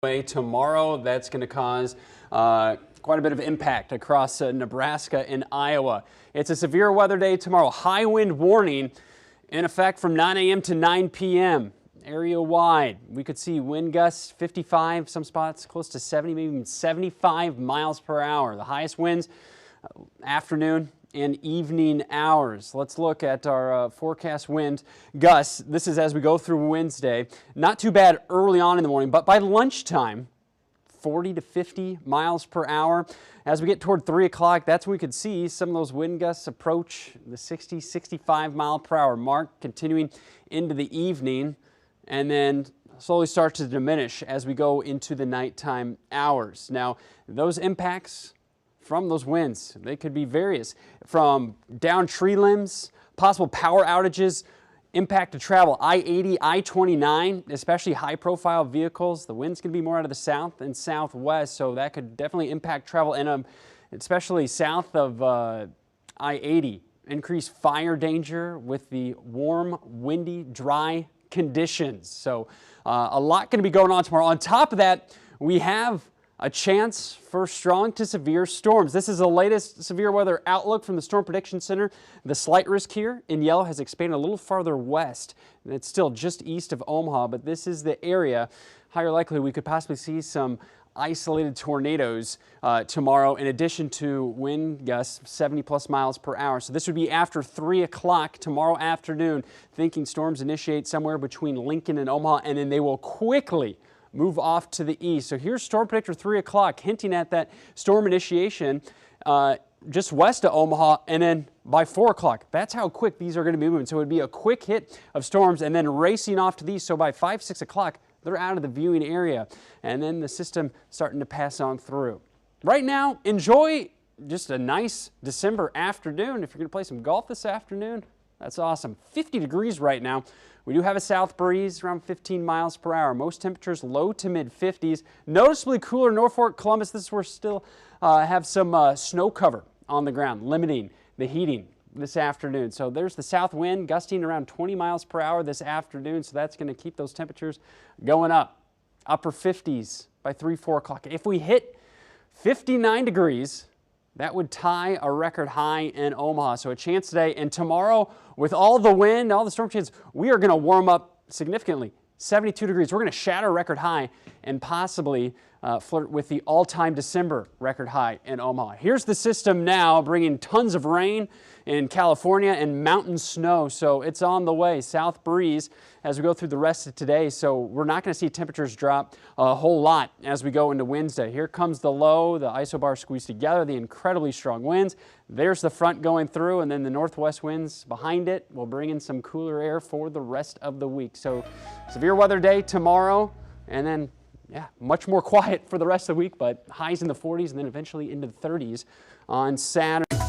Tomorrow, that's going to cause quite a bit of impact across Nebraska and Iowa. It's a severe weather day tomorrow. High wind warning in effect from 9 a.m. to 9 p.m. area wide. We could see wind gusts 55, some spots close to 70, maybe even 75 miles per hour. The highest winds afternoon and evening hours. Let's look at our forecast wind gusts. This is as we go through Wednesday. Not too bad early on in the morning, but by lunchtime, 40 to 50 miles per hour. As we get toward 3 o'clock, that's when we could see some of those wind gusts approach the 60, 65 mile per hour mark, continuing into the evening, and then slowly start to diminish as we go into the nighttime hours. Now, those impacts from those winds, they could be various, from down tree limbs, possible power outages, impact to travel. I-80, I-29, especially high-profile vehicles. The wind's going to be more out of the south and southwest, so that could definitely impact travel, and especially south of I-80. Increased fire danger with the warm, windy, dry conditions. So a lot going to be going on tomorrow. On top of that, we have a chance for strong to severe storms. This is the latest severe weather outlook from the Storm Prediction Center. The slight risk here in yellow has expanded a little farther west. It's still just east of Omaha, but this is the area. Higher likelihood we could possibly see some isolated tornadoes tomorrow, in addition to wind gusts 70 plus miles per hour. So this would be after 3 o'clock tomorrow afternoon. Thinking storms initiate somewhere between Lincoln and Omaha, and then they will quickly move off to the east. So here's Storm Predictor 3 o'clock, hinting at that storm initiation just west of Omaha, and then by 4 o'clock. That's how quick these are going to be moving. So it would be a quick hit of storms and then racing off to the east. So by 5, 6 o'clock, they're out of the viewing area, and then the system starting to pass on through. Right now, enjoy just a nice December afternoon. If you're going to play some golf this afternoon, that's awesome. 50 degrees right now. We do have a south breeze around 15 miles per hour. Most temperatures low to mid 50s. Noticeably cooler Norfolk, Columbus. This is where still have some snow cover on the ground, limiting the heating this afternoon. So there's the south wind gusting around 20 miles per hour this afternoon. So that's going to keep those temperatures going up. Upper 50s by 3, 4 o'clock. If we hit 59 degrees, that would tie a record high in Omaha. So a chance today and tomorrow, with all the wind, all the storm chances, we are going to warm up significantly. 72 degrees. We're going to shatter a record high and possibly flirt with the all-time December record high in Omaha. Here's the system now, bringing tons of rain in California and mountain snow. So it's on the way. South breeze as we go through the rest of today. So we're not going to see temperatures drop a whole lot as we go into Wednesday. Here comes the low, the isobar squeezed together, the incredibly strong winds. There's the front going through, and then the northwest winds behind it will bring in some cooler air for the rest of the week. So severe weather day tomorrow, and then much more quiet for the rest of the week, but highs in the 40s and then eventually into the 30s on Saturday.